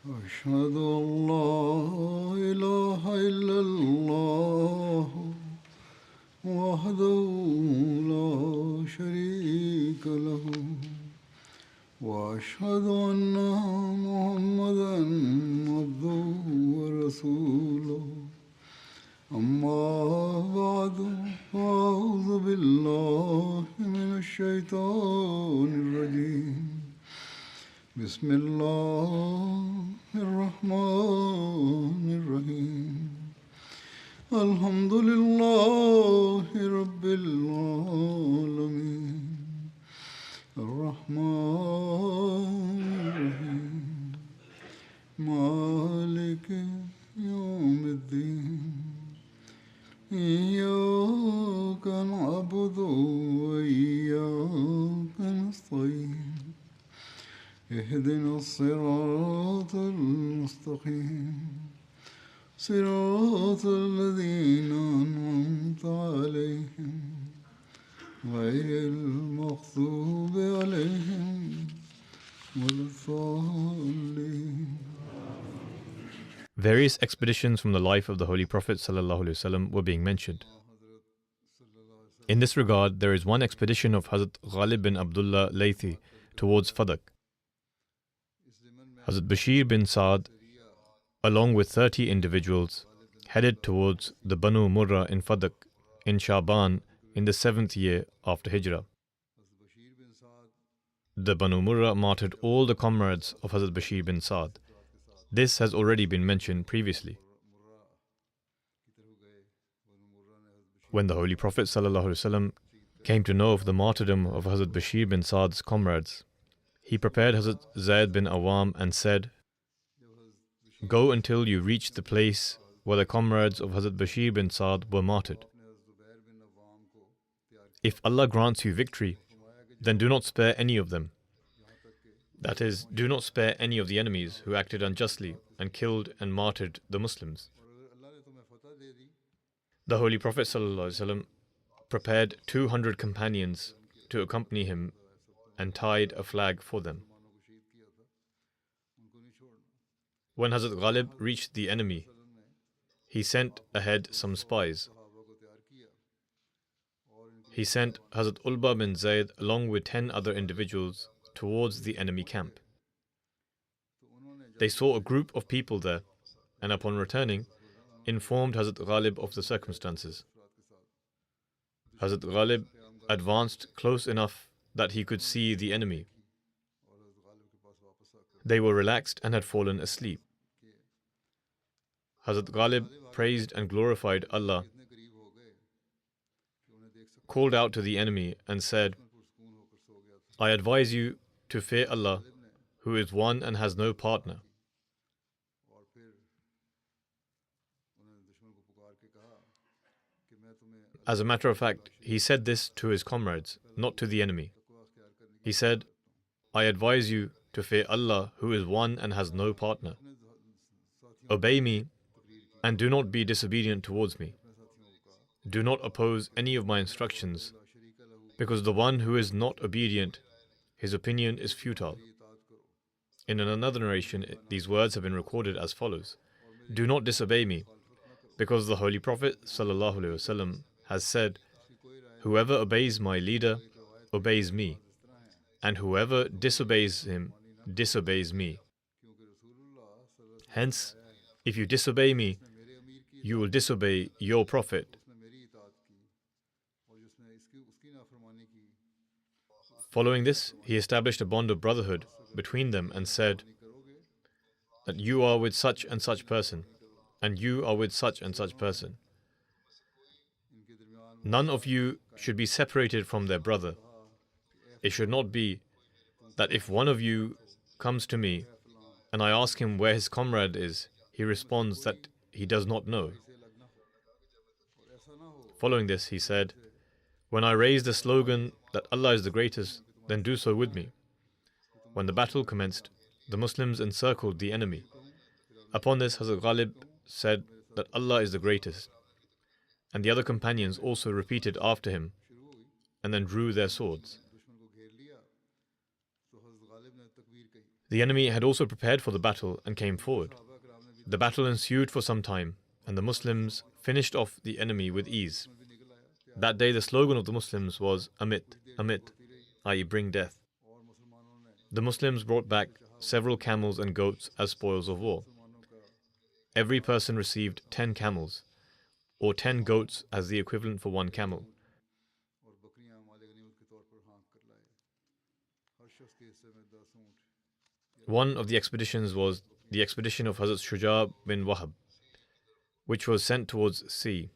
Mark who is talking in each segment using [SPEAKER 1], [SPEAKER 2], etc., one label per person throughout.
[SPEAKER 1] أشهد أن لا إله إلا الله وحده لا شريك له وأشهد أن محمدا عبده ورسوله أما بعد فأعوذ بالله من الشيطان الرجيم بسم الله الرحمن الرحيم الحمد لله رب العالمين الرحمن الرحيم مالك يوم الدين إياك نعبد وإياك نستعين اهدنا الصراط المستقيم صراط الذين أنعمت عليهم غير المغضوب عليهم ولا الضالين.
[SPEAKER 2] Various expeditions from the life of the Holy Prophet ﷺ were being mentioned. In this regard, there is one expedition of Hazrat Ghalib bin Abdullah Laythi towards Fadak. Hazrat Bashir bin Saad, along with 30 individuals, headed towards the Banu Murrah in Fadak in Shaban in the 7th year after Hijrah. The Banu Murrah martyred all the comrades of Hazrat Bashir bin Saad. This has already been mentioned previously. When the Holy Prophet ﷺ came to know of the martyrdom of Hazrat Bashir bin Saad's comrades, he prepared Hazrat Zayd bin Awam and said, "Go until you reach the place where the comrades of Hazrat Bashir bin Saad were martyred. If Allah grants you victory, then do not spare any of them. That is, do not spare any of the enemies who acted unjustly and killed and martyred the Muslims." The Holy Prophet ﷺ prepared 200 companions to accompany him and tied a flag for them. When Hazrat Ghalib reached the enemy, he sent ahead some spies. He sent Hazrat Ulba bin Zayd along with 10 other individuals towards the enemy camp. They saw a group of people there, and upon returning, informed Hazrat Ghalib of the circumstances. Hazrat Ghalib advanced close enough that he could see the enemy. They were relaxed and had fallen asleep. Hazrat Ghalib praised and glorified Allah, called out to the enemy and said, "I advise you to fear Allah, who is one and has no partner." As a matter of fact, he said this to his comrades, not to the enemy. He said, "I advise you to fear Allah, who is one and has no partner. Obey me and do not be disobedient towards me. Do not oppose any of my instructions, because the one who is not obedient, his opinion is futile." In another narration, these words have been recorded as follows: "Do not disobey me, because the Holy Prophet ﷺ has said, 'Whoever obeys my leader obeys me, and whoever disobeys him disobeys me.' Hence, if you disobey me, you will disobey your Prophet." Following this, he established a bond of brotherhood between them and said that you are with such and such person, and you are with such and such person. None of you should be separated from their brother. It should not be that if one of you comes to me and I ask him where his comrade is, he responds that he does not know. Following this, he said, "When I raise the slogan that Allah is the greatest, then do so with me." When the battle commenced, the Muslims encircled the enemy. Upon this, Hazrat Ghalib said that Allah is the greatest, and the other companions also repeated after him and then drew their swords. The enemy had also prepared for the battle and came forward. The battle ensued for some time, and the Muslims finished off the enemy with ease. That day the slogan of the Muslims was Amit, Amit, i.e. bring death. The Muslims brought back several camels and goats as spoils of war. Every person received 10 camels, or 10 goats as the equivalent for one camel. One of the expeditions was the expedition of Hazrat Shuja bin Wahab, which was sent towards sea.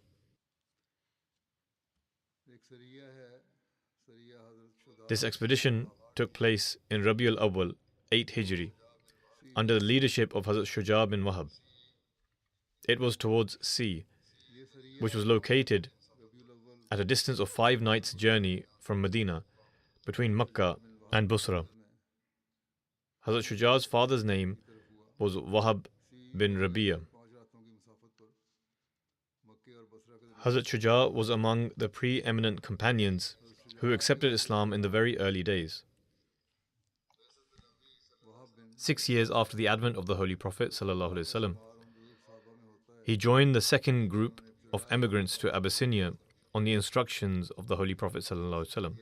[SPEAKER 2] This expedition took place in Rabi al-Awwal, 8 Hijri, under the leadership of Hazrat Shuja bin Wahab. It was towards sea, which was located at a distance of 5 nights' journey from Medina, between Makkah and Busra. Hazrat Shuja's father's name was Wahab bin Rabi'a. Hazrat Shuja was among the pre-eminent companions who accepted Islam in the very early days. 6 years after the advent of the Holy Prophet ﷺ, he joined the second group of emigrants to Abyssinia on the instructions of the Holy Prophet ﷺ.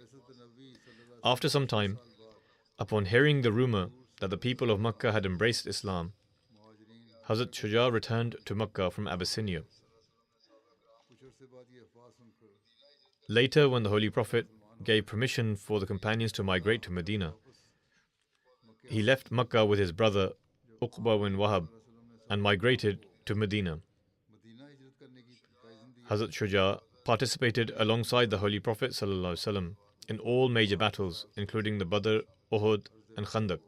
[SPEAKER 2] After some time, upon hearing the rumor that the people of Makkah had embraced Islam, Hazrat Shuja returned to Makkah from Abyssinia. Later, when the Holy Prophet gave permission for the companions to migrate to Medina, he left Makkah with his brother Uqba bin Wahab and migrated to Medina. Hazrat Shuja participated alongside the Holy Prophet ﷺ in all major battles, including the Badr, Uhud, and Khandaq,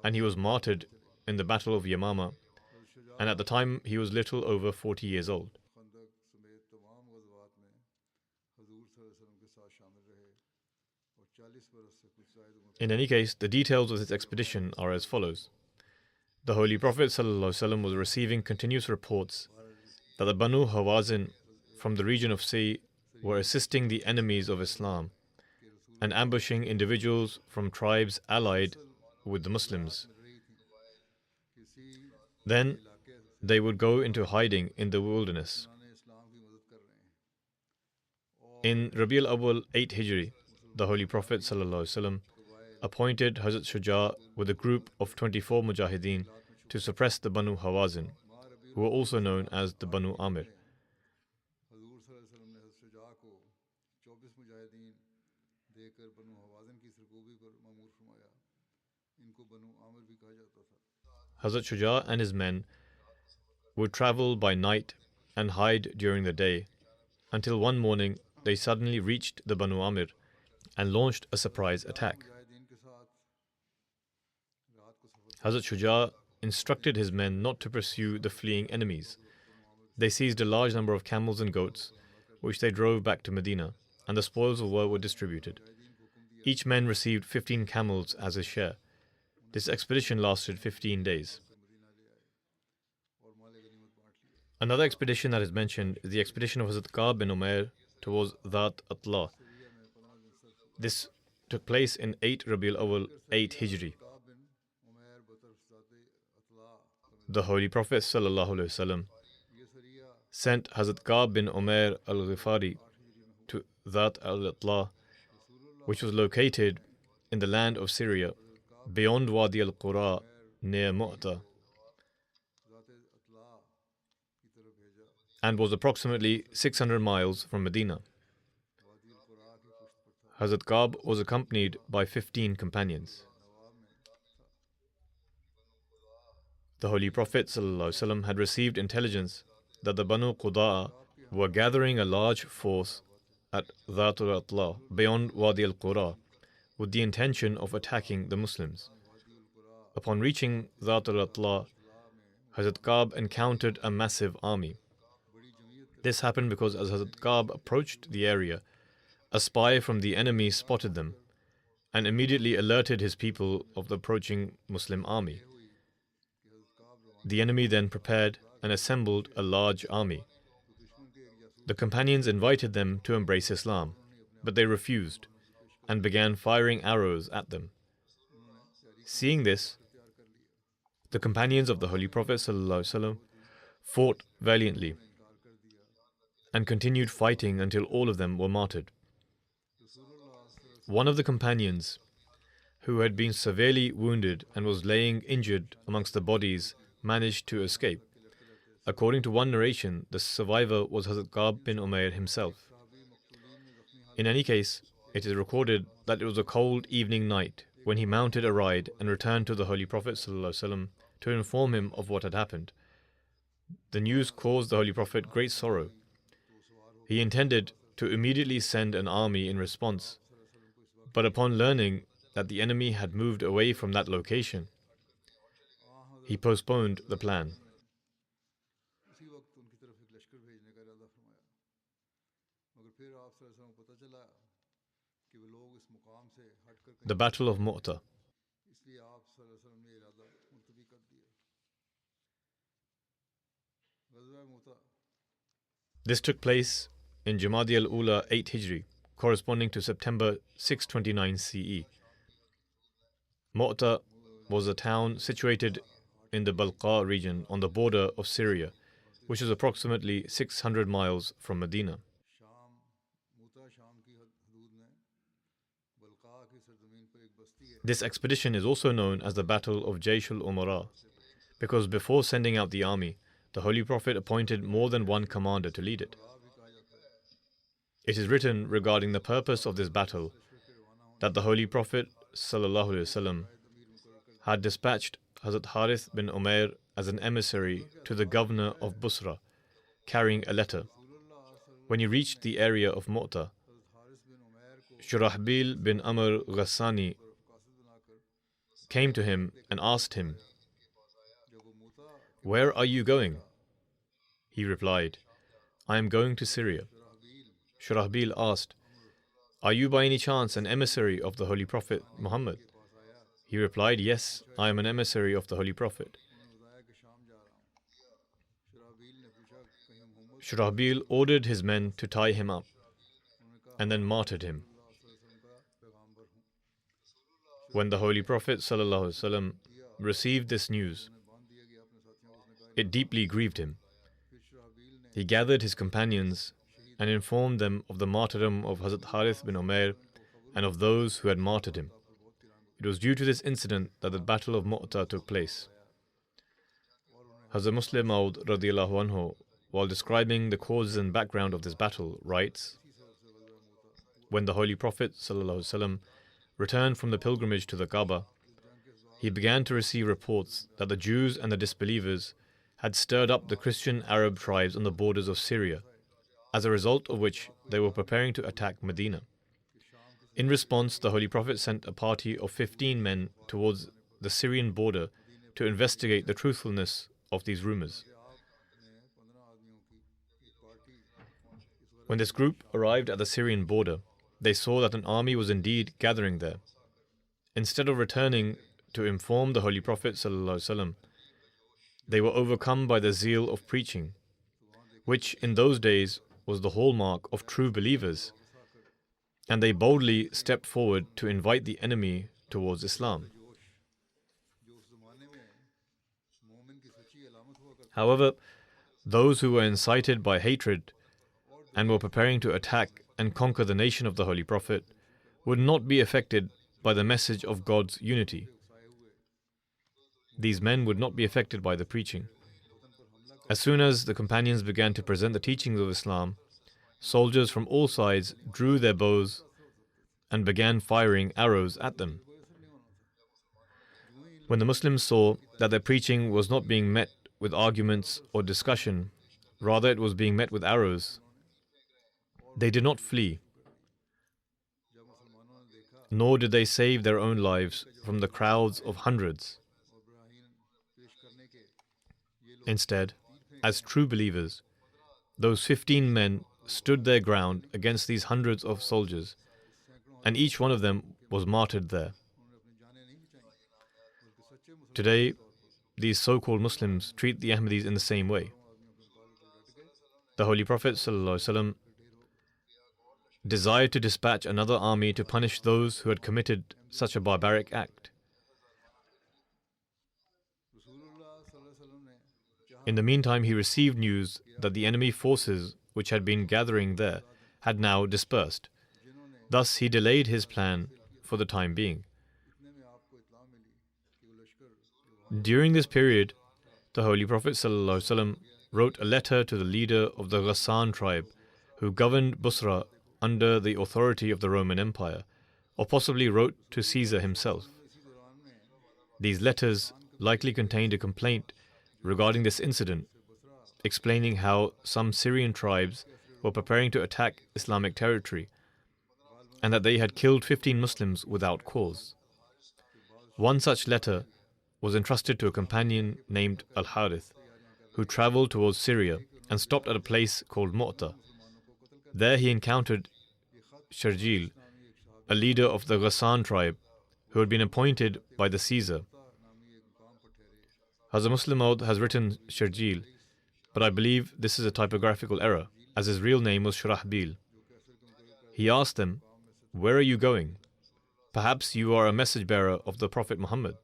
[SPEAKER 2] and he was martyred in the Battle of Yamama, and at the time he was little over 40 years old. In any case, the details of this expedition are as follows. The Holy Prophet ﷺ was receiving continuous reports that the Banu Hawazin from the region of Say were assisting the enemies of Islam and ambushing individuals from tribes allied with the Muslims. Then they would go into hiding in the wilderness. In Rabi al-Awwal 8 Hijri, the Holy Prophet ﷺ appointed Hazrat Shuja with a group of 24 Mujahideen to suppress the Banu Hawazin, who were also known as the Banu Amir. Hazrat Shuja and his men would travel by night and hide during the day until one morning they suddenly reached the Banu Amir and launched a surprise attack. Hazrat Shuja instructed his men not to pursue the fleeing enemies. They seized a large number of camels and goats, which they drove back to Medina, and the spoils of war were distributed. Each man received 15 camels as his share. This expedition lasted 15 days. Another expedition that is mentioned is the expedition of Hazrat Ka'b bin Umair towards Dhat Atla. This took place in 8 Rabi al-Awwal 8 Hijri. The Holy Prophet ﷺ sent Hazrat Ka'b bin Umair al-Ghifari to Dhat al-Atla, which was located in the land of Syria, beyond Wadi al-Qura, near Mu'ta, and was approximately 600 miles from Medina. Hazrat Ka'b was accompanied by 15 companions. The Holy Prophet ﷺ had received intelligence that the Banu Quda'a were gathering a large force at Dhat al-Atla, beyond Wadi al-Qura, with the intention of attacking the Muslims. Upon reaching Dhat al-Atla, Hazrat Ka'b encountered a massive army. This happened because as Hazrat Ka'b approached the area, a spy from the enemy spotted them and immediately alerted his people of the approaching Muslim army. The enemy then prepared and assembled a large army. The companions invited them to embrace Islam, but they refused and began firing arrows at them. Seeing this, The companions of the Holy Prophet ﷺ fought valiantly and continued fighting until all of them were martyred. One of the companions, who had been severely wounded and was laying injured amongst the bodies, managed to escape. According to one narration, the survivor was Hazrat Ka'b bin Umair himself. In any case, it is recorded that it was a cold evening night when he mounted a ride and returned to the Holy Prophet ﷺ to inform him of what had happened. The news caused the Holy Prophet great sorrow. He intended to immediately send an army in response, but upon learning that the enemy had moved away from that location, he postponed the plan. The Battle of Mu'tah. This took place in Jamadi al-Ula 8 Hijri, corresponding to September 629 CE. Mu'tah was a town situated in the Balqa region on the border of Syria, which is approximately 600 miles from Medina. This expedition is also known as the Battle of Jaysh al-Umara, because before sending out the army, the Holy Prophet appointed more than one commander to lead it. It is written regarding the purpose of this battle that the Holy Prophet ﷺ had dispatched Hazrat Harith bin Umair as an emissary to the governor of Busra, carrying a letter. When he reached the area of Mu'tah, Shurahbil bin Amr Ghassani came to him and asked him, "Where are you going?" He replied, "I am going to Syria." Shurahbil asked, "Are you by any chance an emissary of the Holy Prophet Muhammad?" He replied, "Yes, I am an emissary of the Holy Prophet." Shurahbil ordered his men to tie him up and then martyred him. When the Holy Prophet ﷺ received this news, it deeply grieved him. He gathered his companions and informed them of the martyrdom of Hazrat Harith bin Umair and of those who had martyred him. It was due to this incident that the Battle of Mu'tah took place. Hazrat Muslim Maud radiyallahu anhu, while describing the causes and background of this battle, writes, "When the Holy Prophet ﷺ returned from the pilgrimage to the Kaaba, he began to receive reports that the Jews and the disbelievers had stirred up the Christian Arab tribes on the borders of Syria, as a result of which they were preparing to attack Medina. In response, the Holy Prophet sent a party of 15 men towards the Syrian border to investigate the truthfulness of these rumors. When this group arrived at the Syrian border, they saw that an army was indeed gathering there. Instead of returning to inform the Holy Prophet ﷺ, they were overcome by the zeal of preaching, which in those days was the hallmark of true believers, and they boldly stepped forward to invite the enemy towards Islam. However, those who were incited by hatred and were preparing to attack and conquer the nation of the Holy Prophet would not be affected by the message of God's unity. These men would not be affected by the preaching. As soon as the companions began to present the teachings of Islam, soldiers from all sides drew their bows and began firing arrows at them. When the Muslims saw that their preaching was not being met with arguments or discussion, rather it was being met with arrows, they did not flee, nor did they save their own lives from the crowds of hundreds. Instead, as true believers, those 15 men stood their ground against these hundreds of soldiers, and each one of them was martyred there. Today, these so-called Muslims treat the Ahmadis in the same way. The Holy Prophet ﷺ desired to dispatch another army to punish those who had committed such a barbaric act. In the meantime, he received news that the enemy forces which had been gathering there had now dispersed. Thus, he delayed his plan for the time being. During this period, the Holy Prophet ﷺ wrote a letter to the leader of the Ghassan tribe, who governed Busra under the authority of the Roman Empire, or possibly wrote to Caesar himself. These letters likely contained a complaint regarding this incident, explaining how some Syrian tribes were preparing to attack Islamic territory, and that they had killed 15 Muslims without cause. One such letter was entrusted to a companion named Al-Harith, who traveled towards Syria and stopped at a place called Mu'ta. There he encountered Sharjil, a leader of the Ghassan tribe, who had been appointed by the Caesar. Hazrat Muslim Maud has written Sharjil, but I believe this is a typographical error, as his real name was Shurahbil. He asked them, "Where are you going? Perhaps you are a message bearer of the Prophet Muhammad."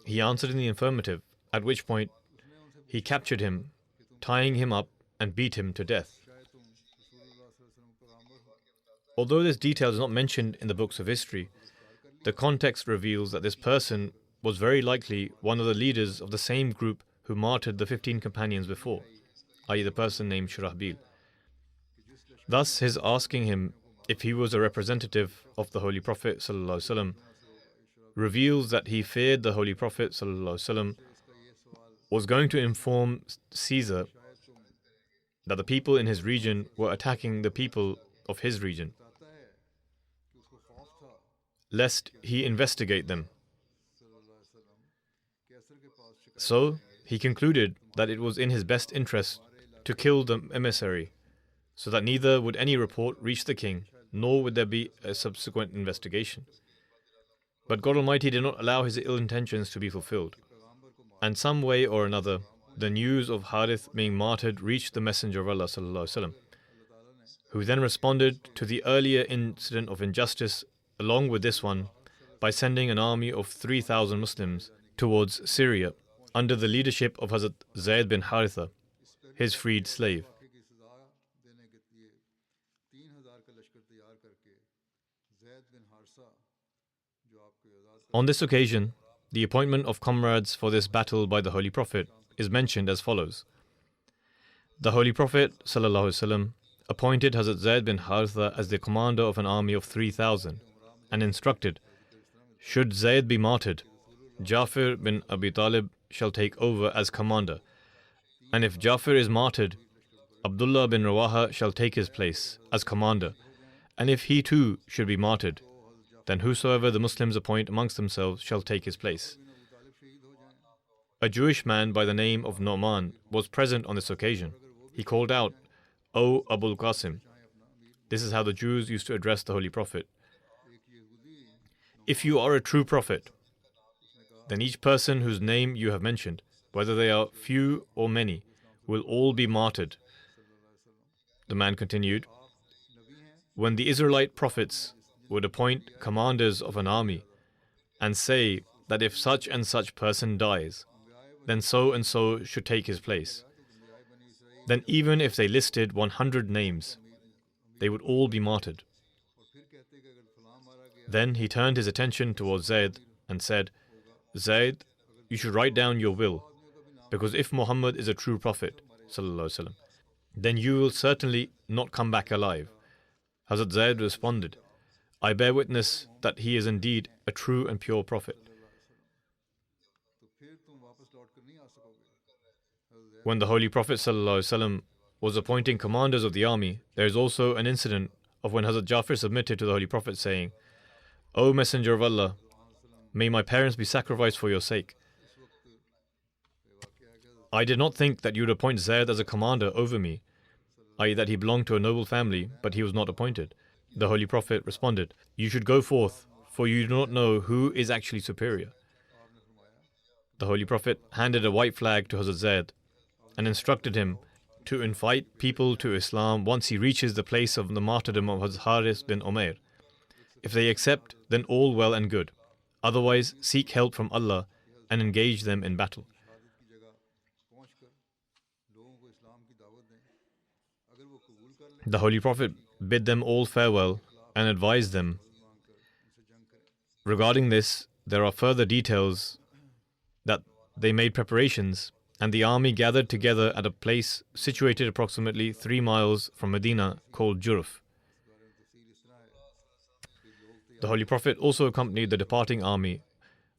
[SPEAKER 2] He answered in the affirmative, at which point he captured him, tying him up and beat him to death. Although this detail is not mentioned in the books of history, the context reveals that this person was very likely one of the leaders of the same group who martyred the 15 companions before, i.e. the person named Shurahbil. Thus, his asking him if he was a representative of the Holy Prophet ﷺ reveals that he feared the Holy Prophet ﷺ was going to inform Caesar that the people in his region were attacking the people of his region, lest he investigate them. So, he concluded that it was in his best interest to kill the emissary, so that neither would any report reach the king, nor would there be a subsequent investigation. But God Almighty did not allow his ill intentions to be fulfilled, and some way or another, the news of Harith being martyred reached the Messenger of Allah ﷺ, who then responded to the earlier incident of injustice along with this one by sending an army of 3,000 Muslims towards Syria under the leadership of Hazrat Zayd bin Haritha, his freed slave. On this occasion, the appointment of comrades for this battle by the Holy Prophet is mentioned as follows. The Holy Prophet ﷺ appointed Hazrat Zayd bin Haritha as the commander of an army of 3,000 and instructed, should Zayd be martyred, Jafir bin Abi Talib shall take over as commander, and if Jafir is martyred, Abdullah bin Rawaha shall take his place as commander, and if he too should be martyred, then whosoever the Muslims appoint amongst themselves shall take his place. A Jewish man by the name of Nu'man was present on this occasion. He called out, "O Abul Qasim." This is how the Jews used to address the Holy Prophet. "If you are a true prophet, then each person whose name you have mentioned, whether they are few or many, will all be martyred." The man continued, "When the Israelite prophets would appoint commanders of an army and say that if such and such person dies, then so and so should take his place, then even if they listed 100 names, they would all be martyred." Then he turned his attention towards Zayd and said, "Zayd, you should write down your will, because if Muhammad is a true prophet, ﷺ, then you will certainly not come back alive." Hazrat Zayd responded, "I bear witness that he is indeed a true and pure prophet." When the Holy Prophet ﷺ was appointing commanders of the army, there is also an incident of when Hazrat Jafir submitted to the Holy Prophet saying, "O Messenger of Allah, may my parents be sacrificed for your sake. I did not think that you would appoint Zayd as a commander over me," i.e. that he belonged to a noble family, but he was not appointed. The Holy Prophet responded, "You should go forth, for you do not know who is actually superior." The Holy Prophet handed a white flag to Hazrat Zayd and instructed him to invite people to Islam once he reaches the place of the martyrdom of Hazrat Harith bin Umair. If they accept, then all well and good. Otherwise, seek help from Allah and engage them in battle. The Holy Prophet bid them all farewell and advised them. Regarding this, there are further details that they made preparations, and the army gathered together at a place situated approximately 3 miles from Medina called Jurf. The Holy Prophet also accompanied the departing army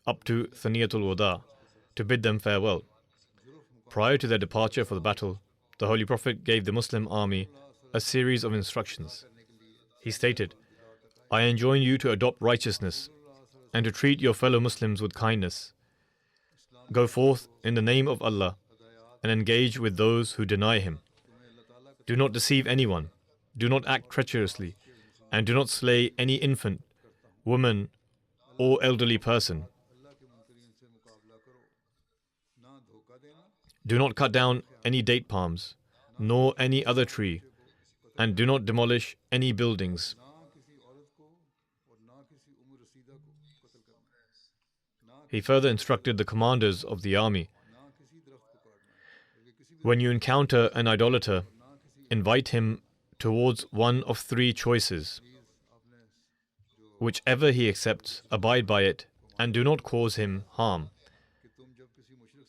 [SPEAKER 2] up to Thaniyatul Wada to bid them farewell. Prior to their departure for the battle, the Holy Prophet gave the Muslim army a series of instructions. He stated, "I enjoin you to adopt righteousness and to treat your fellow Muslims with kindness. Go forth in the name of Allah and engage with those who deny Him. Do not deceive anyone, do not act treacherously, and do not slay any infant, woman, or elderly person. Do not cut down any date palms, nor any other tree, and do not demolish any buildings." He further instructed the commanders of the army, "When you encounter an idolater, invite him towards one of 3 choices. Whichever he accepts, abide by it, and do not cause him harm.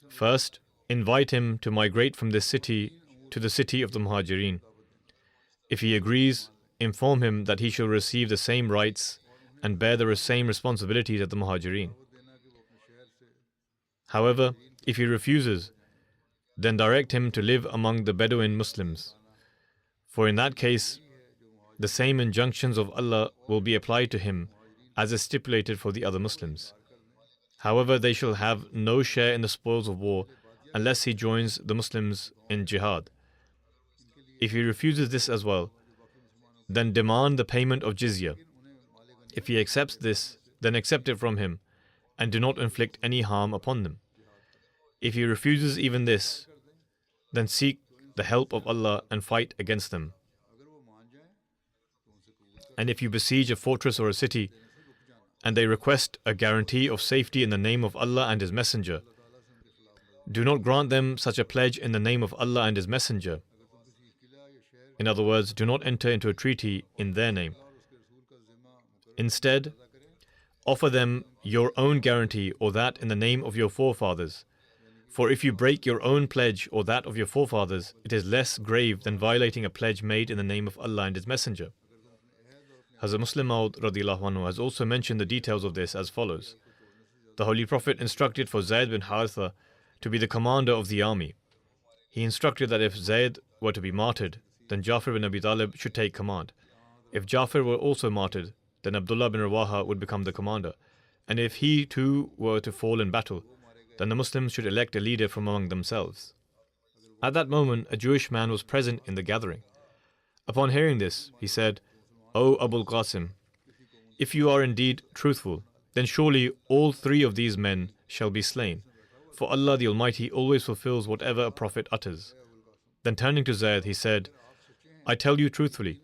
[SPEAKER 2] First, invite him to migrate from this city to the city of the Muhajirin. If he agrees, inform him that he shall receive the same rights and bear the same responsibilities as the Muhajirin. However, if he refuses, then direct him to live among the Bedouin Muslims. For in that case, the same injunctions of Allah will be applied to him as is stipulated for the other Muslims. However, they shall have no share in the spoils of war unless he joins the Muslims in jihad. If he refuses this as well, then demand the payment of jizya. If he accepts this, then accept it from him, and do not inflict any harm upon them. If he refuses even this, then seek the help of Allah and fight against them. And if you besiege a fortress or a city, and they request a guarantee of safety in the name of Allah and His Messenger, do not grant them such a pledge in the name of Allah and His Messenger. In other words, do not enter into a treaty in their name. Instead, offer them your own guarantee or that in the name of your forefathers. For if you break your own pledge or that of your forefathers, it is less grave than violating a pledge made in the name of Allah and His Messenger." Hazrat Muslim Maud radhiyallahu anhu has also mentioned the details of this as follows. The Holy Prophet instructed for Zayd bin Haritha to be the commander of the army. He instructed that if Zayd were to be martyred, then Jafar bin Abi Talib should take command. If Jafar were also martyred, then Abdullah bin Rawaha would become the commander. And if he too were to fall in battle, then the Muslims should elect a leader from among themselves. At that moment, a Jewish man was present in the gathering. Upon hearing this, he said, "O Abul Qasim, if you are indeed truthful, then surely all 3 of these men shall be slain. For Allah the Almighty always fulfills whatever a prophet utters." Then turning to Zayd, he said, "I tell you truthfully,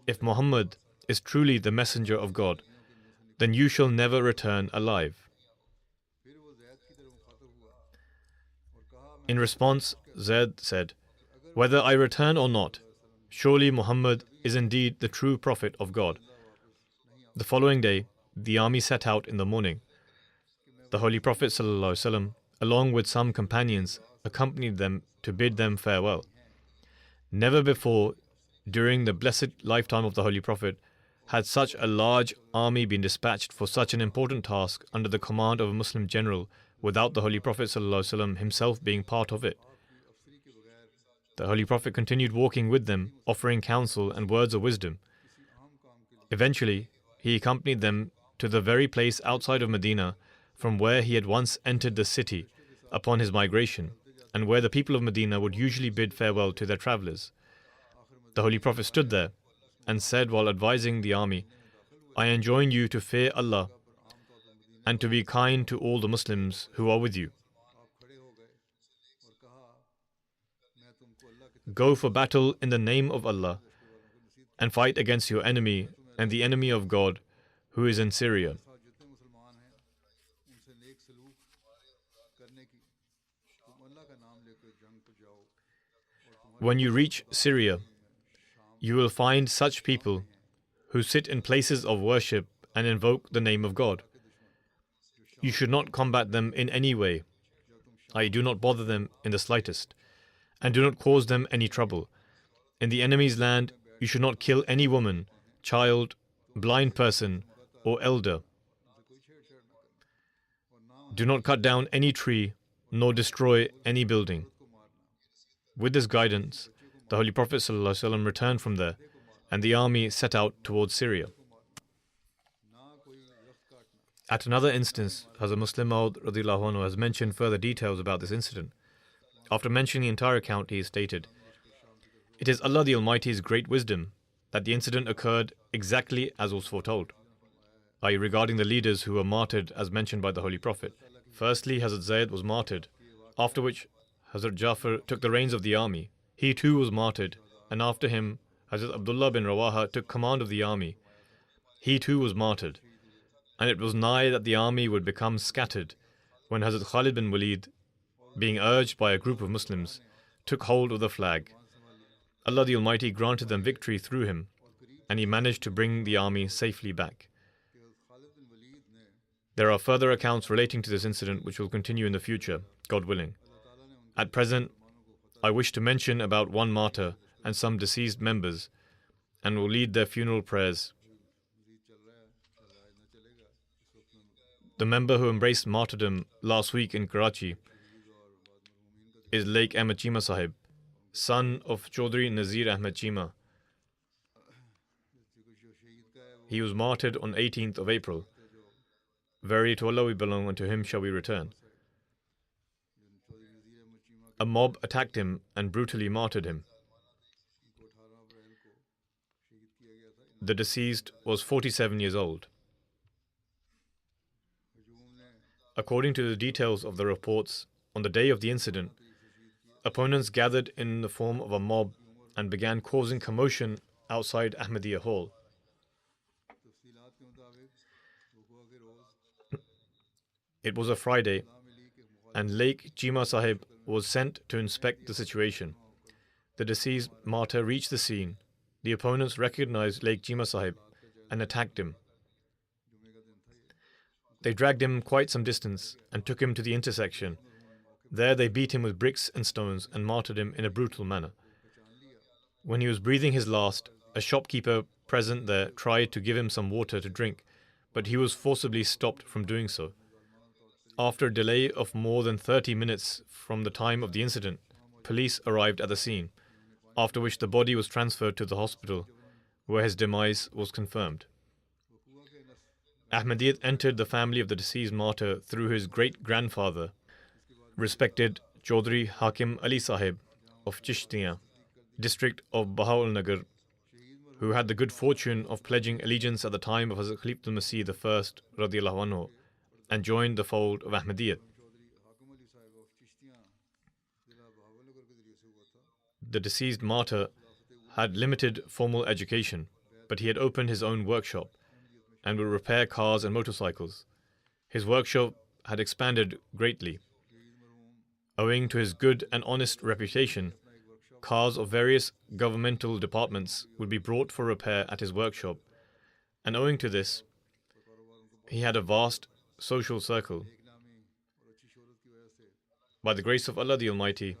[SPEAKER 2] if Muhammad is truly the messenger of God, then you shall never return alive." In response, Zayd said, "Whether I return or not, surely Muhammad is indeed the true prophet of God." The following day, the army set out in the morning. The Holy Prophet ﷺ, along with some companions, accompanied them to bid them farewell. Never before, during the blessed lifetime of the Holy Prophet, had such a large army been dispatched for such an important task under the command of a Muslim general without the Holy Prophet ﷺ himself being part of it. The Holy Prophet continued walking with them, offering counsel and words of wisdom. Eventually, he accompanied them to the very place outside of Medina from where he had once entered the city upon his migration, and where the people of Medina would usually bid farewell to their travelers. The Holy Prophet stood there and said while advising the army, "I enjoin you to fear Allah and to be kind to all the Muslims who are with you. Go for battle in the name of Allah and fight against your enemy and the enemy of God who is in Syria. When you reach Syria, you will find such people who sit in places of worship and invoke the name of God. You should not combat them in any way. I do not bother them in the slightest, and do not cause them any trouble. In the enemy's land, you should not kill any woman, child, blind person, or elder. Do not cut down any tree, nor destroy any building. With this guidance, the Holy Prophet ﷺ returned from there, and the army set out towards Syria. At another instance, Hazrat Muslim Maud radhiyallahu anhu has mentioned further details about this incident. After mentioning the entire account, he stated, "It is Allah the Almighty's great wisdom that the incident occurred exactly as was foretold," i.e. regarding the leaders who were martyred as mentioned by the Holy Prophet. Firstly, Hazrat Zayd was martyred, after which Hazrat Jafar took the reins of the army. He too was martyred, and after him, Hazrat Abdullah bin Rawaha took command of the army. He too was martyred, and it was nigh that the army would become scattered when Hazrat Khalid bin Walid, being urged by a group of Muslims, took hold of the flag. Allah the Almighty granted them victory through him, and he managed to bring the army safely back. There are further accounts relating to this incident which will continue in the future, God willing. At present, I wish to mention about one martyr and some deceased members, and will lead their funeral prayers. The member who embraced martyrdom last week in Karachi is Lake Ahmed Chima Sahib, son of Chaudhry Nazir Ahmed Chima. He was martyred on 18th of April. Verily to Allah we belong, and to Him shall we return. A mob attacked him and brutally martyred him. The deceased was 47 years old. According to the details of the reports, on the day of the incident, opponents gathered in the form of a mob and began causing commotion outside Ahmadiyya Hall. It was a Friday, and Lake Chima Sahib was sent to inspect the situation. The deceased martyr reached the scene. The opponents recognized Lake Chima Sahib and attacked him. They dragged him quite some distance and took him to the intersection. There they beat him with bricks and stones and martyred him in a brutal manner. When he was breathing his last, a shopkeeper present there tried to give him some water to drink, but he was forcibly stopped from doing so. After a delay of more than 30 minutes from the time of the incident, police arrived at the scene, after which the body was transferred to the hospital, where his demise was confirmed. Ahmadiyyat entered the family of the deceased martyr through his great-grandfather, respected Chaudhry Hakim Ali Sahib of Chishtiya, district of Bahawal Nagar, who had the good fortune of pledging allegiance at the time of Hazrat Khalifatul Masih I radiyallahu anhu, and joined the fold of Ahmadiyyat. The deceased martyr had limited formal education, but he had opened his own workshop and would repair cars and motorcycles. His workshop had expanded greatly. Owing to his good and honest reputation, cars of various governmental departments would be brought for repair at his workshop, and owing to this, he had a vast social circle. By the grace of Allah the Almighty,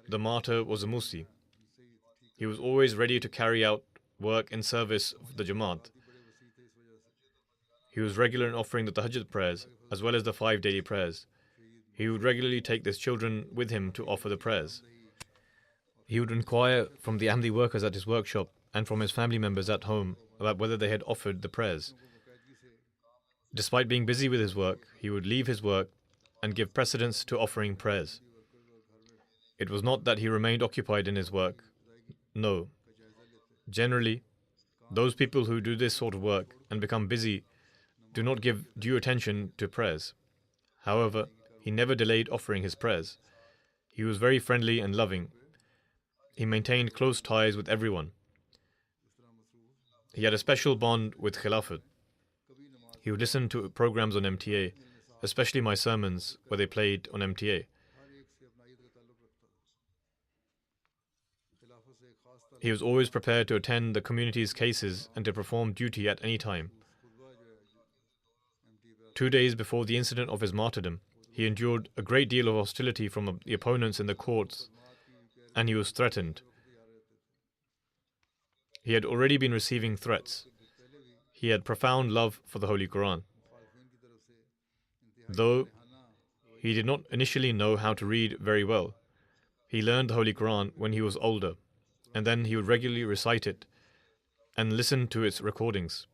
[SPEAKER 2] the martyr was a Musi. He was always ready to carry out work in service of the Jamaat. He was regular in offering the Tahajjud prayers as well as the 5 daily prayers. He would regularly take his children with him to offer the prayers. He would inquire from the Ahmadi workers at his workshop and from his family members at home about whether they had offered the prayers. Despite being busy with his work, he would leave his work and give precedence to offering prayers. It was not that he remained occupied in his work. No. Generally, those people who do this sort of work and become busy do not give due attention to prayers. However, he never delayed offering his prayers. He was very friendly and loving. He maintained close ties with everyone. He had a special bond with Khilafat. He would listen to programs on MTA especially my sermons where they played on MTA. He was always prepared to attend the community's cases and to perform duty at any time. 2 days before the incident of his martyrdom, he endured a great deal of hostility from the opponents in the courts, and he was threatened. He had already been receiving threats. He had profound love for the Holy Quran. Though he did not initially know how to read very well, he learned the Holy Quran when he was older, and then he would regularly recite it and listen to its recordings.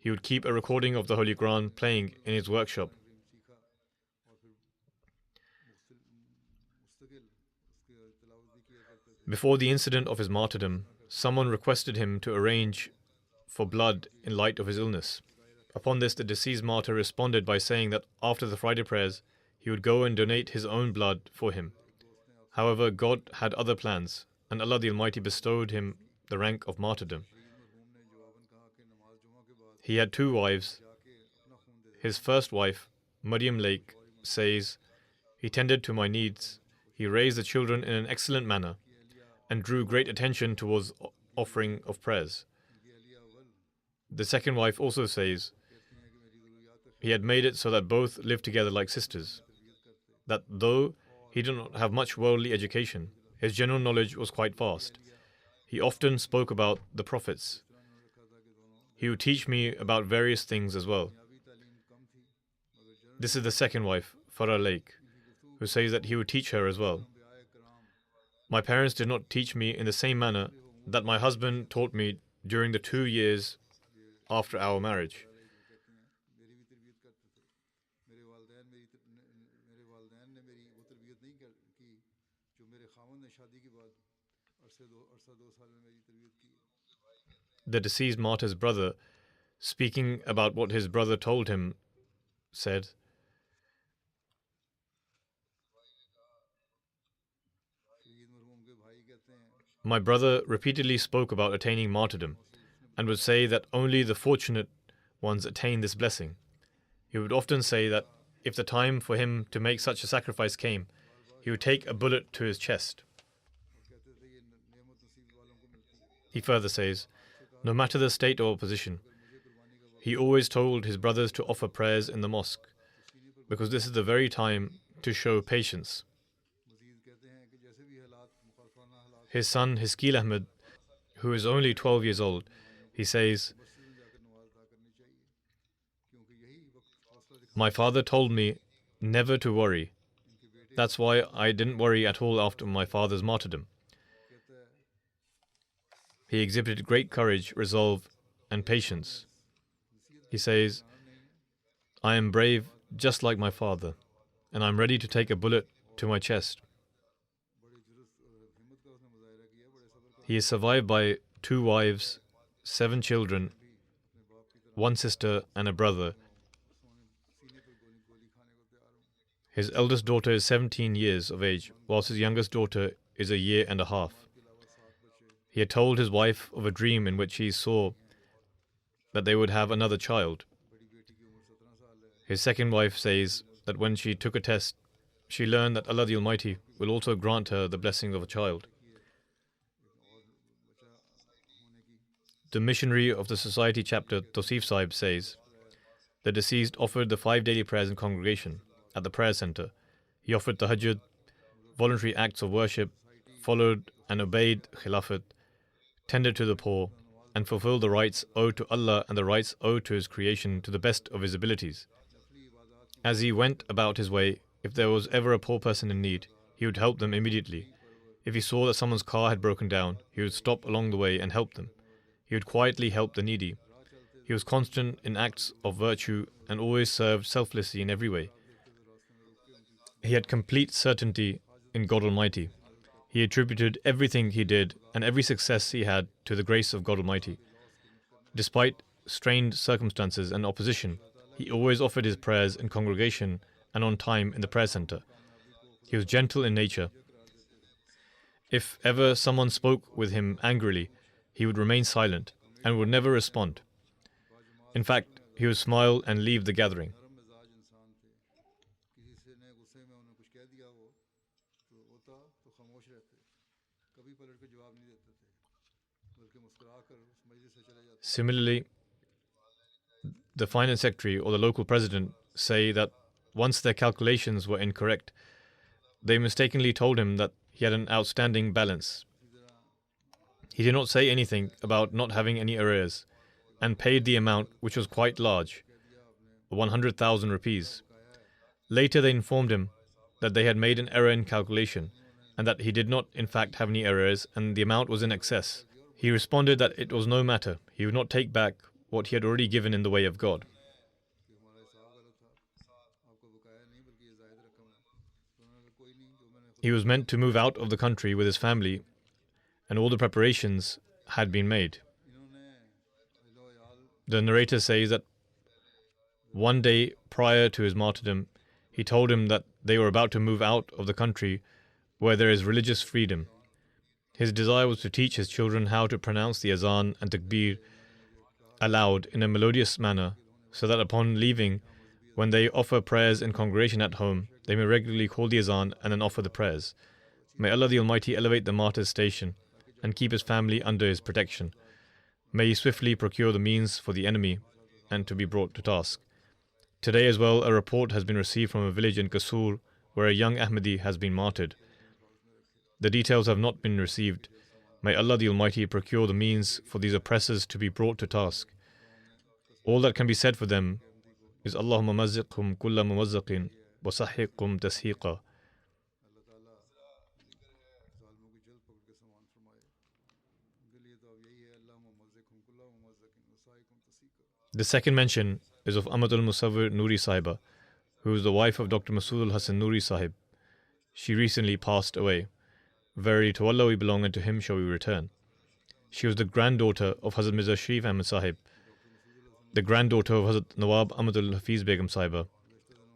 [SPEAKER 2] He would keep a recording of the Holy Quran playing in his workshop. Before the incident of his martyrdom, someone requested him to arrange for blood in light of his illness. Upon this, the deceased martyr responded by saying that after the Friday prayers, he would go and donate his own blood for him. However, God had other plans, and Allah the Almighty bestowed him the rank of martyrdom. He had 2 wives. His first wife, Maryam Lake, says, "He tended to my needs. He raised the children in an excellent manner and drew great attention towards offering of prayers." The second wife also says, "He had made it so that both lived together like sisters, that though he did not have much worldly education, his general knowledge was quite vast. He often spoke about the prophets. He would teach me about various things as well." This is the second wife, Farah Lake, who says that he would teach her as well. "My parents did not teach me in the same manner that my husband taught me during the 2 years after our marriage. The deceased martyr's brother, speaking about what his brother told him, said, "My brother repeatedly spoke about attaining martyrdom and would say that only the fortunate ones attain this blessing. He would often say that if the time for him to make such a sacrifice came, he would take a bullet to his chest." He further says, "No matter the state or position, he always told his brothers to offer prayers in the mosque, because this is the very time to show patience." His son, Hiskil Ahmed, who is only 12 years old, he says, "My father told me never to worry. That's why I didn't worry at all after my father's martyrdom. He exhibited great courage, resolve, and patience." He says, "I am brave just like my father, and I'm ready to take a bullet to my chest." He is survived by 2 wives, 7 children, 1 sister, and a brother. His eldest daughter is 17 years of age, whilst his youngest daughter is a year and a half. He had told his wife of a dream in which he saw that they would have another child. His second wife says that when she took a test, she learned that Allah the Almighty will also grant her the blessing of a child. The missionary of the society chapter, Tosif Sahib, says, "The deceased offered the 5 daily prayers in congregation at the prayer center. He offered tahajjud, voluntary acts of worship, followed and obeyed khilafat, tended to the poor, and fulfilled the rights owed to Allah and the rights owed to His creation to the best of his abilities. As he went about his way, if there was ever a poor person in need, he would help them immediately. If he saw that someone's car had broken down, he would stop along the way and help them. He would quietly help the needy. He was constant in acts of virtue and always served selflessly in every way. He had complete certainty in God Almighty. He attributed everything he did and every success he had to the grace of God Almighty. Despite strained circumstances and opposition, he always offered his prayers in congregation and on time in the prayer center. He was gentle in nature. If ever someone spoke with him angrily, he would remain silent and would never respond. In fact, he would smile and leave the gathering. Similarly, the finance secretary or the local president say that once their calculations were incorrect, they mistakenly told him that he had an outstanding balance. He did not say anything about not having any arrears and paid the amount, which was quite large, 100,000 rupees. Later they informed him that they had made an error in calculation and that he did not in fact have any arrears and the amount was in excess. He responded that it was no matter. He would not take back what he had already given in the way of God. He was meant to move out of the country with his family, and all the preparations had been made. The narrator says that one day prior to his martyrdom, he told him that they were about to move out of the country where there is religious freedom. His desire was to teach his children how to pronounce the azan and takbir aloud in a melodious manner, so that upon leaving, when they offer prayers in congregation at home, they may regularly call the azan and then offer the prayers. May Allah the Almighty elevate the martyr's station and keep his family under his protection. May he swiftly procure the means for the enemy and to be brought to task. Today as well, a report has been received from a village in Kasur where a young Ahmadi has been martyred. The details have not been received. May Allah the Almighty procure the means for these oppressors to be brought to task. All that can be said for them is Allahumma mazziqhum kulla mumazzaqin wa sahhiqhum tashiqa. The second mention is of Ahmadul Musawwir Nuri Sahiba, who is the wife of Dr. Masoodul Hasan Nuri Sahib. She recently passed away. Verily to Allah we belong and to Him shall we return. She was the granddaughter of Hazrat Mirza Sharif Ahmad Sahib, the granddaughter of Hazrat Nawab Ahmadul Hafiz Begum Sahiba,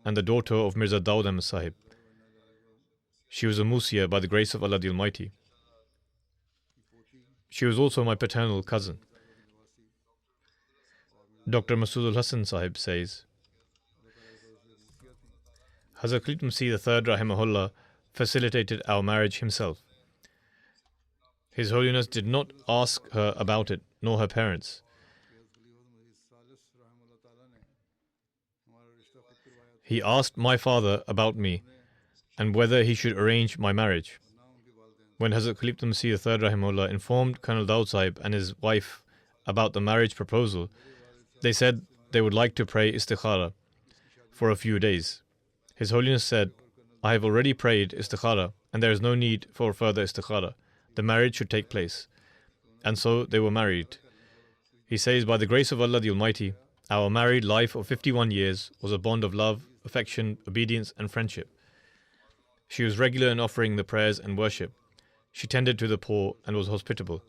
[SPEAKER 2] and the daughter of Mirza Daud Ahmad Sahib. She was a Musia by the grace of Allah the Almighty. She was also my paternal cousin. Dr. Masoodul Hasan Sahib says, Hazrat Khalid Masih III Rahimahullah facilitated our marriage himself. His Holiness did not ask her about it, nor her parents. He asked my father about me and whether he should arrange my marriage. When Hazrat Khalid Masih III Rahimahullah informed Colonel Daud Sahib and his wife about the marriage proposal, they said they would like to pray istikhara for a few days. His Holiness said, I have already prayed istikhara and there is no need for further istikhara. The marriage should take place. And so they were married. He says, by the grace of Allah the Almighty, our married life of 51 years was a bond of love, affection, obedience and friendship. She was regular in offering the prayers and worship. She tended to the poor and was hospitable.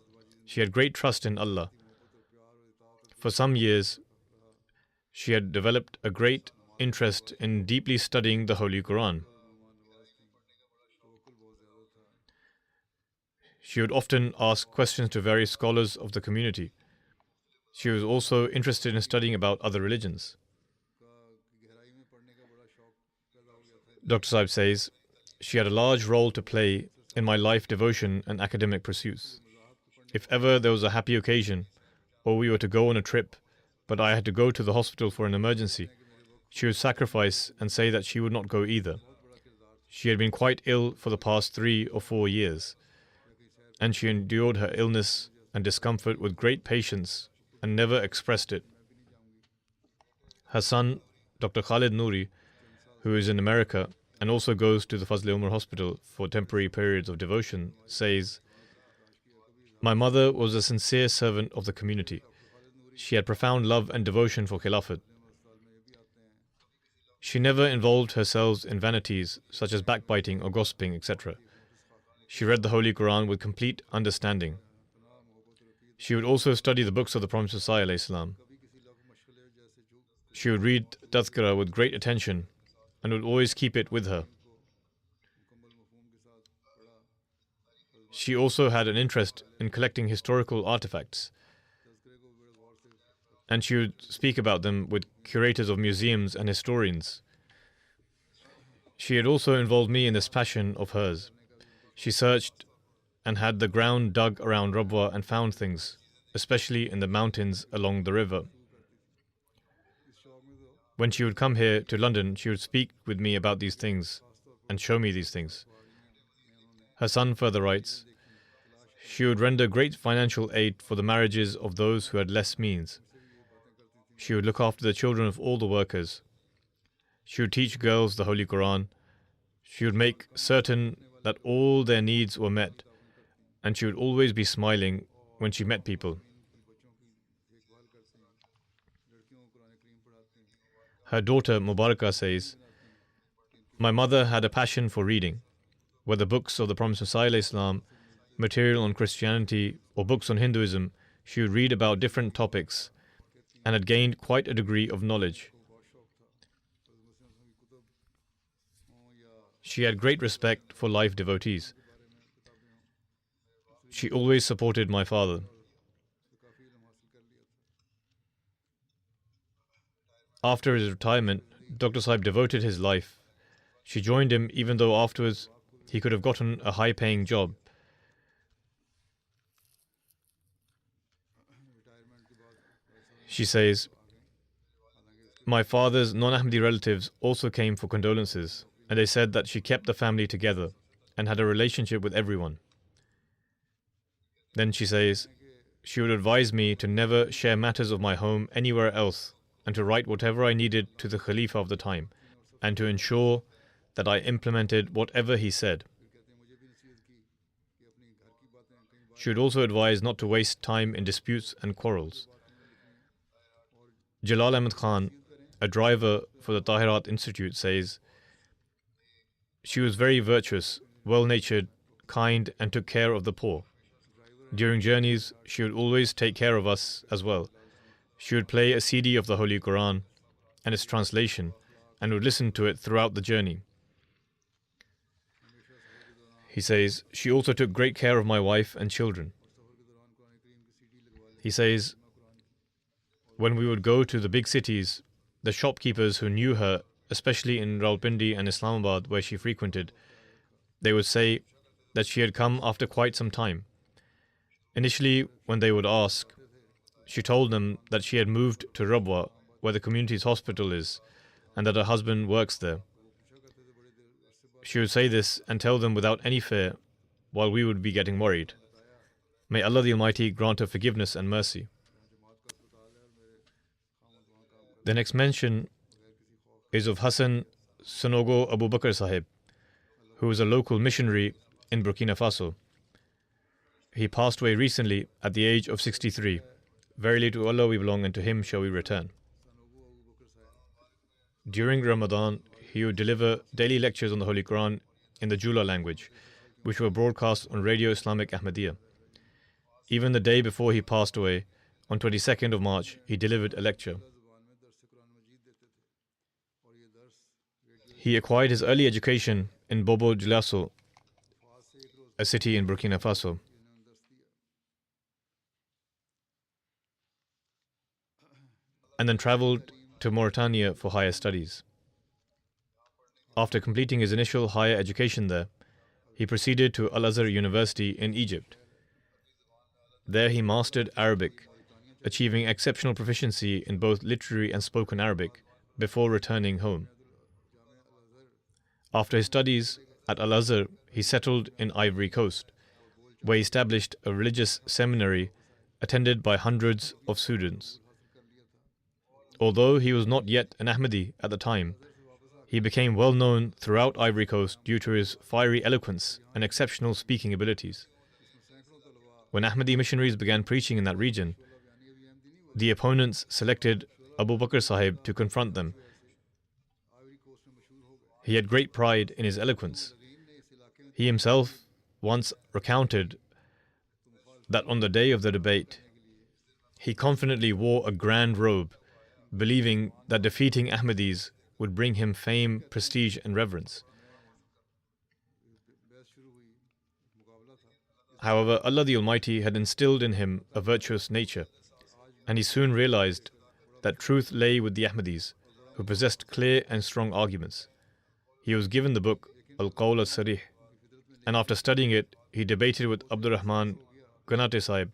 [SPEAKER 2] She had great trust in Allah. For some years, she had developed a great interest in deeply studying the Holy Quran. She would often ask questions to various scholars of the community. She was also interested in studying about other religions. Dr. Sahib says, she had a large role to play in my life devotion and academic pursuits. If ever there was a happy occasion, or we were to go on a trip, but I had to go to the hospital for an emergency, she would sacrifice and say that she would not go either. She had been quite ill for the past 3 or 4 years, and she endured her illness and discomfort with great patience and never expressed it. Her son, Dr. Khalid Nuri, who is in America and also goes to the Fazl-e Umar Hospital for temporary periods of devotion, says, my mother was a sincere servant of the community. She had profound love and devotion for Khilafat. She never involved herself in vanities such as backbiting or gossiping, etc. She read the Holy Quran with complete understanding. She would also study the books of the Prophet ﷺ. She would read Tazkirah with great attention and would always keep it with her. She also had an interest in collecting historical artifacts, and she would speak about them with curators of museums and historians. She had also involved me in this passion of hers. She searched and had the ground dug around Rabwa and found things, especially in the mountains along the river. When she would come here to London, she would speak with me about these things and show me these things. Her son further writes, she would render great financial aid for the marriages of those who had less means. She would look after the children of all the workers. She would teach girls the Holy Quran. She would make certain that all their needs were met, and she would always be smiling when she met people. Her daughter Mubarakah says, my mother had a passion for reading, whether books of the Prophet Islam, material on Christianity, or books on Hinduism. She would read about different topics and had gained quite a degree of knowledge. She had great respect for life devotees. She always supported my father. After his retirement, Dr. Sahib devoted his life. She joined him even though afterwards he could have gotten a high-paying job. She says, my father's non-Ahmadi relatives also came for condolences, and they said that she kept the family together and had a relationship with everyone. Then she says, she would advise me to never share matters of my home anywhere else and to write whatever I needed to the Khalifa of the time and to ensure that I implemented whatever he said. She would also advise not to waste time in disputes and quarrels. Jalal Ahmed Khan, a driver for the Tahirat Institute, says, she was very virtuous, well-natured, kind, and took care of the poor. During journeys, she would always take care of us as well. She would play a CD of the Holy Quran and its translation and would listen to it throughout the journey. He says, she also took great care of my wife and children. He says, when we would go to the big cities, the shopkeepers who knew her, especially in Rawalpindi and Islamabad where she frequented, they would say that she had come after quite some time. Initially, when they would ask, she told them that she had moved to Rabwa, where the community's hospital is, and that her husband works there. She would say this and tell them without any fear, while we would be getting worried. May Allah the Almighty grant her forgiveness and mercy. The next mention is of Hassan Sanogo Abu Bakr Sahib, who was a local missionary in Burkina Faso. He passed away recently at the age of 63. Verily to Allah we belong and to Him shall we return. During Ramadan, he would deliver daily lectures on the Holy Quran in the Jula language, which were broadcast on Radio Islamic Ahmadiyya. Even the day before he passed away, on 22nd of March, he delivered a lecture. He acquired his early education in Bobo Dioulasso, a city in Burkina Faso. And then traveled to Mauritania for higher studies. After completing his initial higher education there, he proceeded to Al-Azhar University in Egypt. There he mastered Arabic, achieving exceptional proficiency in both literary and spoken Arabic before returning home. After his studies at Al-Azhar, he settled in Ivory Coast, where he established a religious seminary attended by hundreds of students. Although he was not yet an Ahmadi at the time, he became well known throughout Ivory Coast due to his fiery eloquence and exceptional speaking abilities. When Ahmadi missionaries began preaching in that region, the opponents selected Abu Bakr Sahib to confront them. He had great pride in his eloquence. He himself once recounted that on the day of the debate, he confidently wore a grand robe, believing that defeating Ahmadis would bring him fame, prestige, and reverence. However, Allah the Almighty had instilled in him a virtuous nature, and he soon realized that truth lay with the Ahmadis, who possessed clear and strong arguments. he was given the book Al-Qawl al-Sarih, and after studying it, he debated with Abdurrahman Ganate Sahib,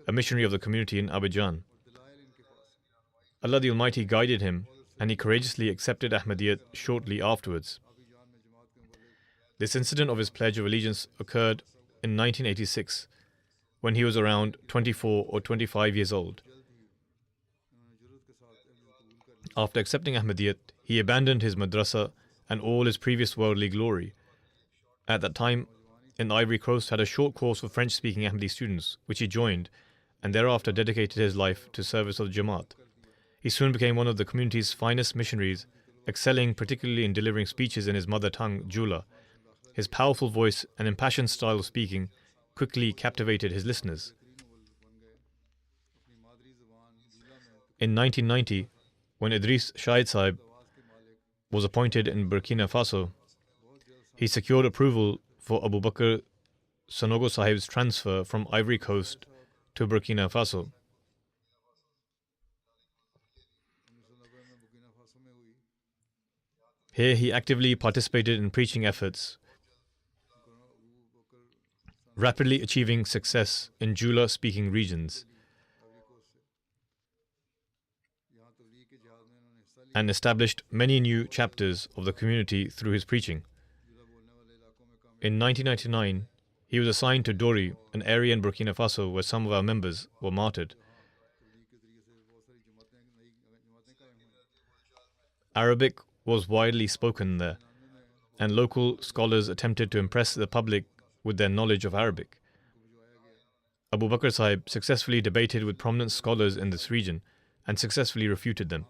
[SPEAKER 2] a missionary of the community in Abidjan. Allah the Almighty guided him, and he courageously accepted Ahmadiyyat shortly afterwards. This incident of his pledge of allegiance occurred in 1986, when he was around 24 or 25 years old. After accepting Ahmadiyyat, he abandoned his madrasa and all his previous worldly glory. At that time, in the Ivory Coast, had a short course for French-speaking Ahmadi students, which he joined, and thereafter dedicated his life to service of the Jamaat. He soon became one of the community's finest missionaries, excelling particularly in delivering speeches in his mother tongue, Jula. His powerful voice and impassioned style of speaking quickly captivated his listeners. In 1990, when Idris Shahid Sahib was appointed in Burkina Faso, he secured approval for Abu Bakr Sanogo Sahib's transfer from Ivory Coast to Burkina Faso. Here he actively participated in preaching efforts, rapidly achieving success in Jula-speaking regions, and established many new chapters of the community through his preaching. In 1999, he was assigned to Dori, an area in Burkina Faso where some of our members were martyred. Arabic was widely spoken there, and local scholars attempted to impress the public with their knowledge of Arabic. Abu Bakr Sahib successfully debated with prominent scholars in this region and successfully refuted them.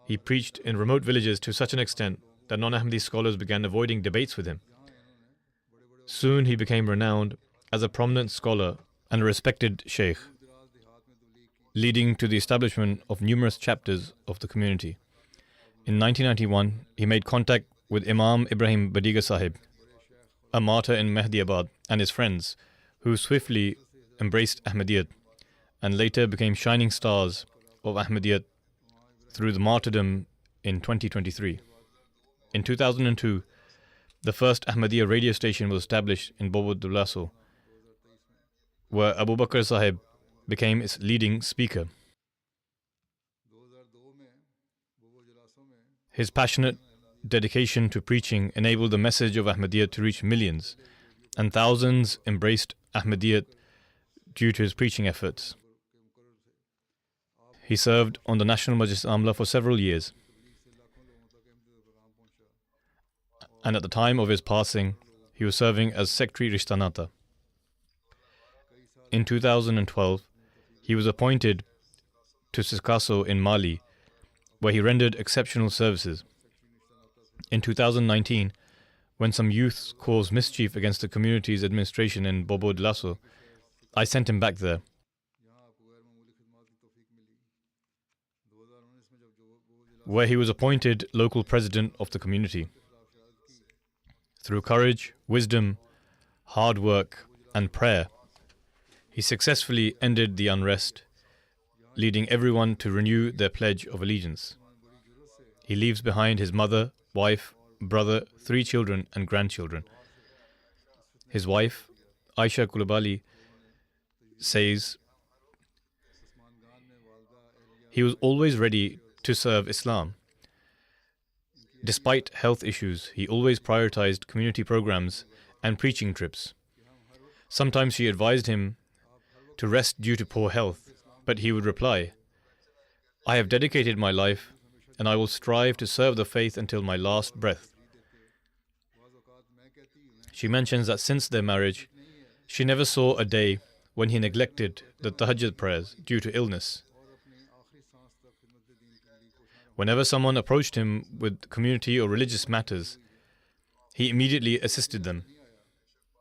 [SPEAKER 2] He preached in remote villages to such an extent that non-Ahmadi scholars began avoiding debates with him. Soon he became renowned as a prominent scholar and a respected sheikh, leading to the establishment of numerous chapters of the community. In 1991, he made contact with Imam Ibrahim Badiga Sahib, a martyr in Mehdiabad, and his friends, who swiftly embraced Ahmadiyyat and later became shining stars of Ahmadiyyat through the martyrdom in 2023. In 2002, the first Ahmadiyya radio station was established in Bobo Dioulasso, where Abu Bakr Sahib became its leading speaker. His passionate dedication to preaching enabled the message of Ahmadiyya to reach millions, and thousands embraced Ahmadiyya due to his preaching efforts. He served on the National Majlis Amla for several years, and at the time of his passing, he was serving as Secretary Rishta Nata. In 2012, he was appointed to Sikasso in Mali, where he rendered exceptional services. In 2019, when some youths caused mischief against the community's administration in Bobo Dioulasso, I sent him back there. Where he was appointed local president of the community. Through courage, wisdom, hard work, and prayer, he successfully ended the unrest, leading everyone to renew their pledge of allegiance. He leaves behind his mother, wife, brother, 3 children and grandchildren. His wife, Aisha Kulabali, says, he was always ready to serve Islam. Despite health issues, he always prioritized community programs and preaching trips. Sometimes she advised him to rest due to poor health, but he would reply, "I have dedicated my life and I will strive to serve the faith until my last breath." She mentions that since their marriage, she never saw a day when he neglected the tahajjud prayers due to illness. Whenever someone approached him with community or religious matters, he immediately assisted them,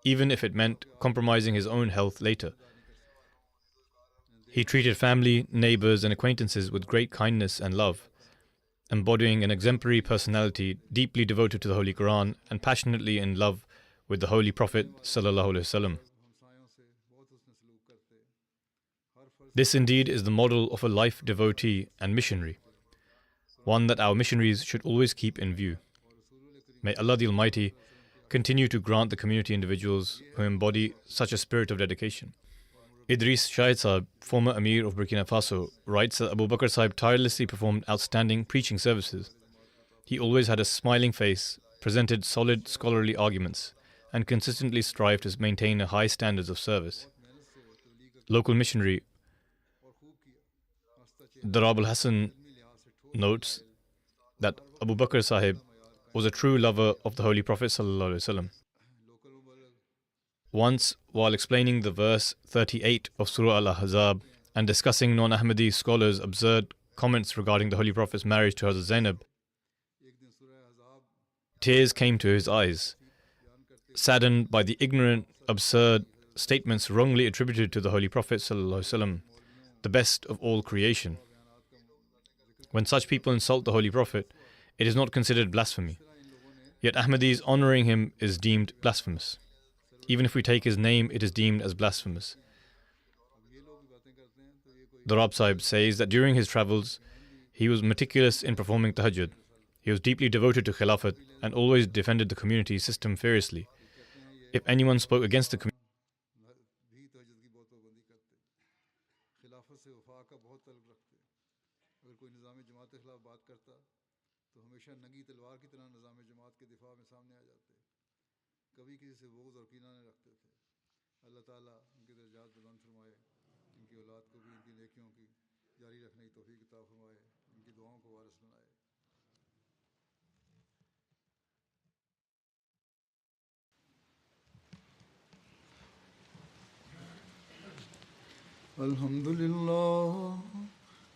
[SPEAKER 2] even if it meant compromising his own health later. He treated family, neighbors, and acquaintances with great kindness and love, embodying an exemplary personality deeply devoted to the Holy Quran and passionately in love with the Holy Prophet ﷺ. This indeed is the model of a life devotee and missionary, one that our missionaries should always keep in view. May Allah the Almighty continue to grant the community individuals who embody such a spirit of dedication. Idris Shahid Sahib, former Amir of Burkina Faso, writes that Abu Bakr Sahib tirelessly performed outstanding preaching services. He always had a smiling face, presented solid scholarly arguments, and consistently strived to maintain a high standards of service. Local missionary Darab al-Hassan notes that Abu Bakr Sahib was a true lover of the Holy Prophet ﷺ. Once, while explaining the verse 38 of Surah Al-Ahzab and discussing non-Ahmadi scholars' absurd comments regarding the Holy Prophet's marriage to Hazrat Zainab, tears came to his eyes, saddened by the ignorant, absurd statements wrongly attributed to the Holy Prophet ﷺ, the best of all creation. When such people insult the Holy Prophet, it is not considered blasphemy. Yet Ahmadis honoring him is deemed blasphemous. Even if we take his name, it is deemed as blasphemous. Darab Sahib says that during his travels, he was meticulous in performing tahajjud. He was deeply devoted to Khilafat and always defended the community system fiercely. If anyone spoke against the community,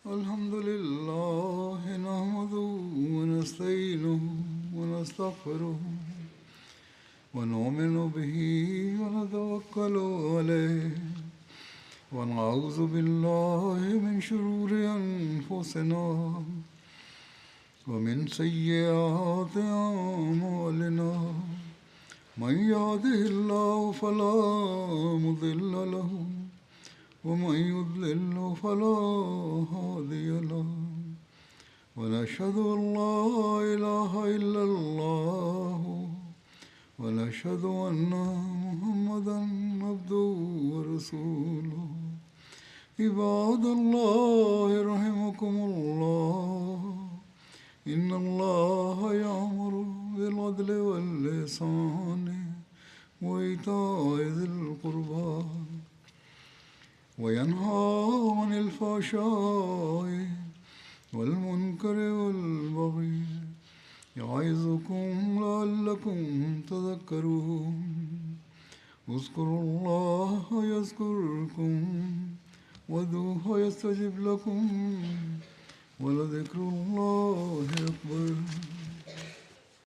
[SPEAKER 1] Alhamdulillah, nahmaduhu wa nasta'inuhu wa nastaghfiruh wa nu'minu bihi wa natawakkalu alayhi wa na'udhu billahi min shururi anfusina wa min sayyiati a'malina. Man yahdihillahu fala mudilla lahu ومن يضلل فلا هادي له ونشهد أن لا إله إلا الله ونشهد أن محمدا عبده ورسوله عباد الله رحمكم الله إن الله يأمر بالعدل والإحسان وإيتاء ذي القربى وينهى عن الفحشاء والمنكر والبغي يعظكم لعلكم تذكرون اذكروا الله يذكركم وادعوه يستجب لكم ولذكر الله أكبر.